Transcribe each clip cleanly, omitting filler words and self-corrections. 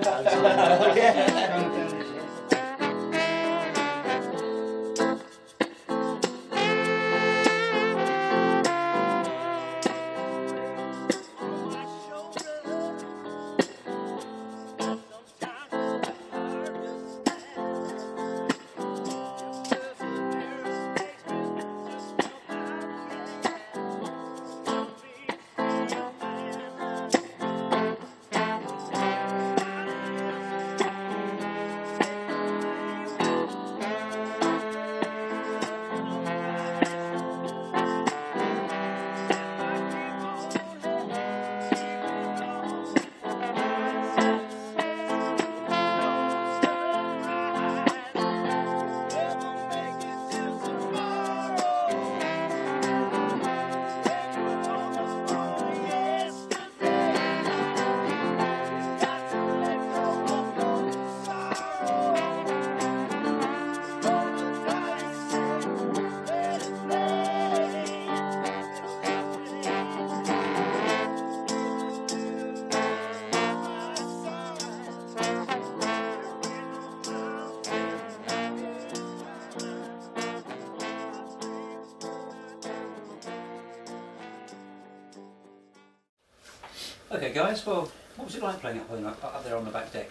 Yeah. Okay guys, well, what was it like playing up there on the back deck?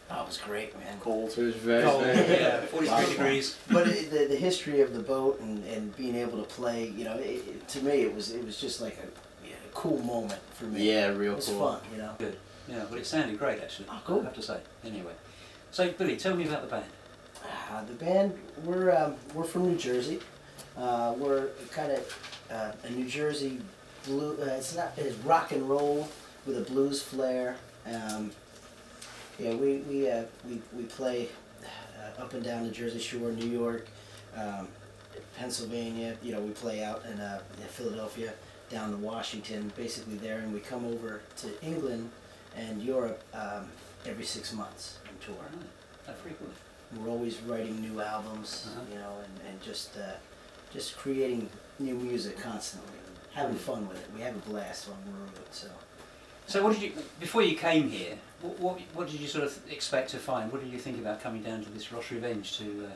Oh, it was great, man. Cold. It was very cold. very Yeah, 43 degrees. But the history of the boat and being able to play, you know, to me it was just like a cool moment for me. Yeah, real cool. It was fun, you know. Good. Yeah, well, it sounded great actually. Oh, cool. I have to say. Anyway, so Billy, tell me about the band. The band, we're from New Jersey. We're kind of a New Jersey blue. It's rock and roll with a blues flair. Yeah, we play up and down the Jersey Shore, New York, Pennsylvania. You know, we play out in Philadelphia, down to Washington, basically there, and we come over to England and Europe every 6 months and tour. How frequently? We're always writing new albums, you know, and just creating new music constantly, having fun with it. We have a blast on the road. So what did you, before you came here, what did you sort of expect to find? What did you think about coming down to this Ross Revenge to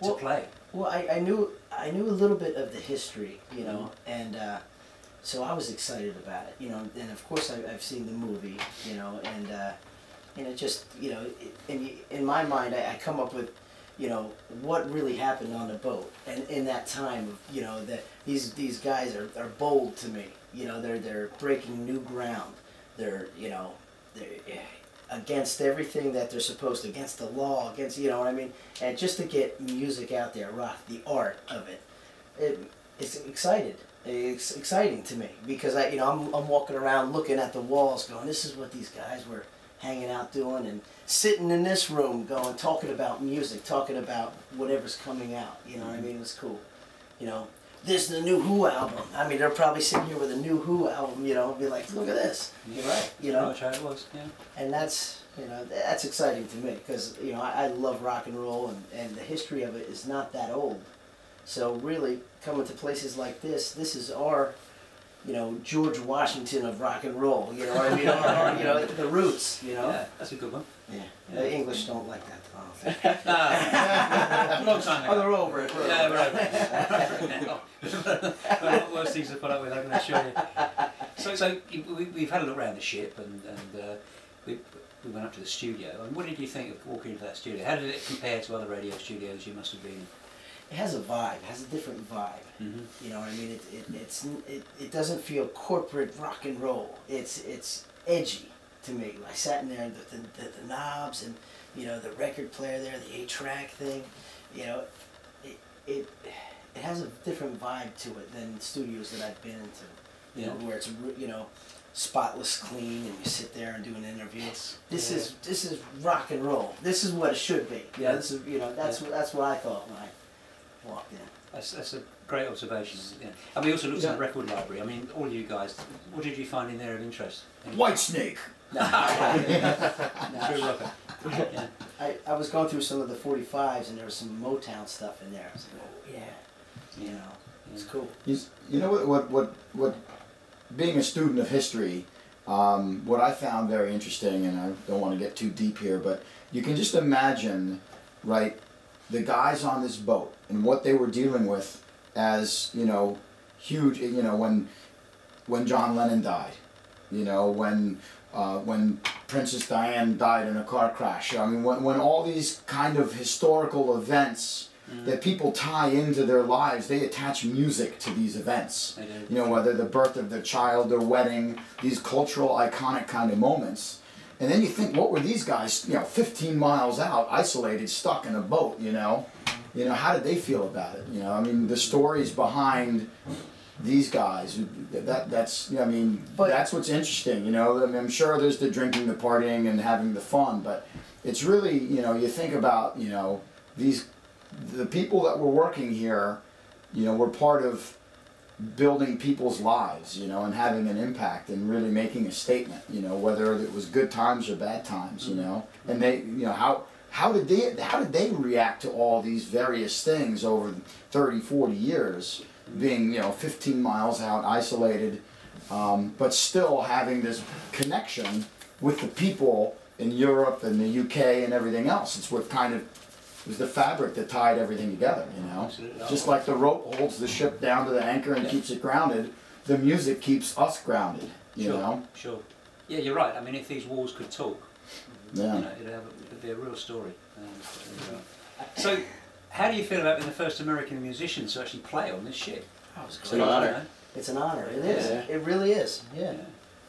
play? Well, I knew a little bit of the history, you know, and so I was excited about it, you know, and of course I've seen the movie, you know, and it just, you know, in my mind I come up with, you know, what really happened on the boat, and in that time of, you know, that these guys are bold to me, you know, they're breaking new ground, they're, you know, they're against everything that they're supposed to, against the law, against, you know what I mean, and just to get music out there, rock, the art of it's exciting to me, because you know, I'm walking around looking at the walls going, this is what these guys were hanging out doing, and sitting in this room going, talking about music, talking about whatever's coming out, you know what I mean. It was cool, you know. This is the new Who album. I mean, they're probably sitting here with a new Who album, you know, be like, look at this. You're right, you know. That's how it was, yeah. And that's, you know, that's exciting to me, because, you know, I love rock and roll, and the history of it is not that old. So really, coming to places like this is our, you know, George Washington of rock and roll, you know what I mean? Or, you know, the roots, you know. Yeah, that's a good one. Yeah. The English don't like that, I don't think. Long time ago. Oh, they're over it. Yeah, we're over it. One of the worst things to put up with, I'm going to show you. So we've had a look around the ship, and we went up to the studio. And what did you think of walking into that studio? How did it compare to other radio studios you must have been in? It has a vibe. It has a different vibe. You know what I mean? It doesn't feel corporate rock and roll. It's edgy to me. I sat in there, and the knobs, and you know, the record player there, the 8-track thing. You know, it has a different vibe to it than studios that I've been into. You know, where it's, you know, spotless clean, and you sit there and do an interview. This is rock and roll. This is what it should be. You know, this is, you know, that's what I thought when I walked in. That's a great observation. Yeah. And we also looked at the record library. I mean, all you guys, what did you find in there of interest? Whitesnake. No. True rocker. Yeah. I was going through some of the 45s, and there was some Motown stuff in there. I was like, oh yeah, you know, it's cool. You know what being a student of history, What I found very interesting, and I don't want to get too deep here, but you can just imagine, right, the guys on this boat and what they were dealing with as, you know, huge, you know, when John Lennon died, you know, when Princess Diana died in a car crash. I mean, when all these kind of historical events that people tie into their lives, they attach music to these events. You know, whether the birth of their child, their wedding, these cultural iconic kind of moments. And then you think, what were these guys, you know, 15 miles out, isolated, stuck in a boat, you know? You know, how did they feel about it? You know, I mean, the stories behind these guys, that's, you know, I mean, that's what's interesting, you know? I mean, I'm sure there's the drinking, the partying, and having the fun, but it's really, you know, you think about, you know, the people that were working here, you know, were part of building people's lives, you know, and having an impact and really making a statement, you know, whether it was good times or bad times, you know. And they, you know, how did they react to all these various things over 30, 40 years, being, you know, 15 miles out, isolated, but still having this connection with the people in Europe and the UK and everything else. It's what kind of was the fabric that tied everything together, you know. Absolutely. Just like the rope holds the ship down to the anchor and keeps it grounded, the music keeps us grounded, you know. Sure. Yeah, you're right. I mean, if these walls could talk, Yeah. you know, it'd be a real story. So, how do you feel about being the first American musician to actually play on this ship? Oh, it's It's an honor. It's an honor. It is. Yeah. It really is. Yeah. And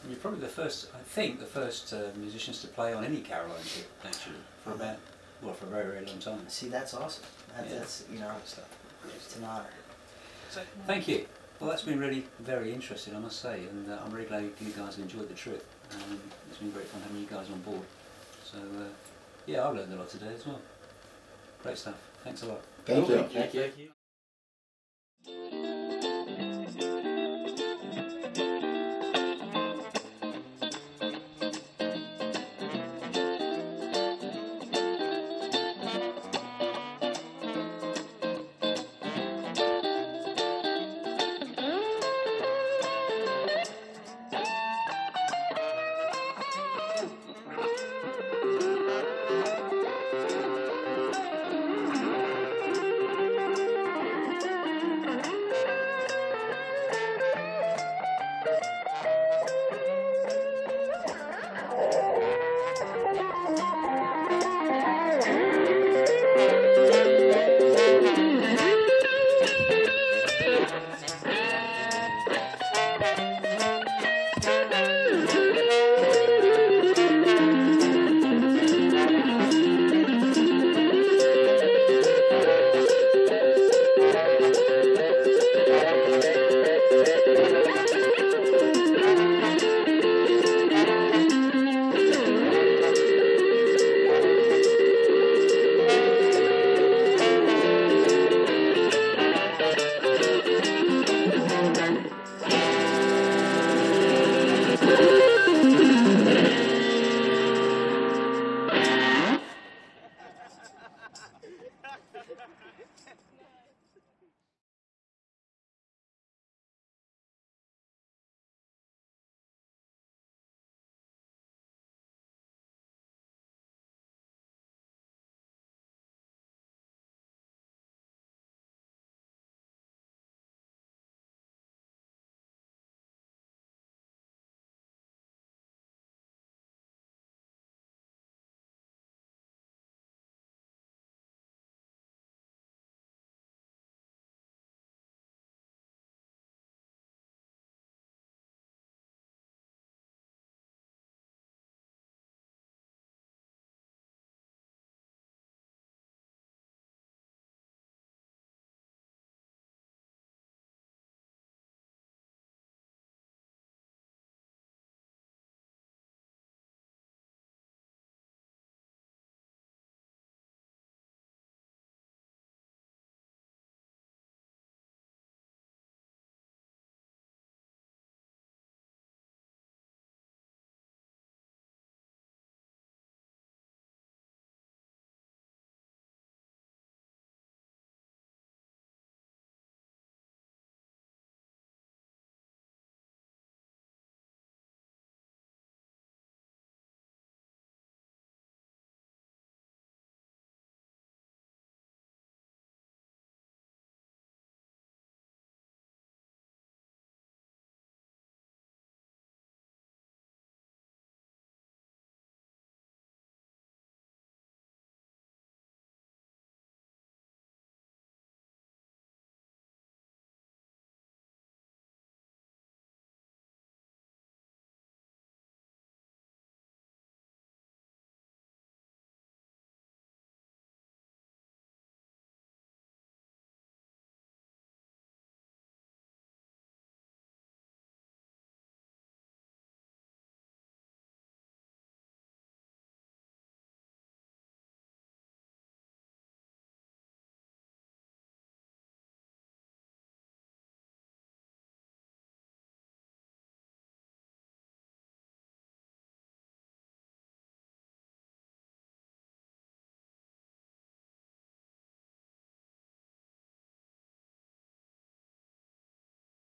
you're probably the first, I think, the first musicians to play on any Caroline ship, actually, for about, well, for a very, very long time. See, that's awesome. That's, you know, Stuff. it's an honor. So, thank you. Well, that's been really very interesting, I must say, and I'm really glad you guys enjoyed the trip. It's been great fun having you guys on board. So, yeah, I learned a lot today as well. Great stuff. Thanks a lot. Thank you. Thank you.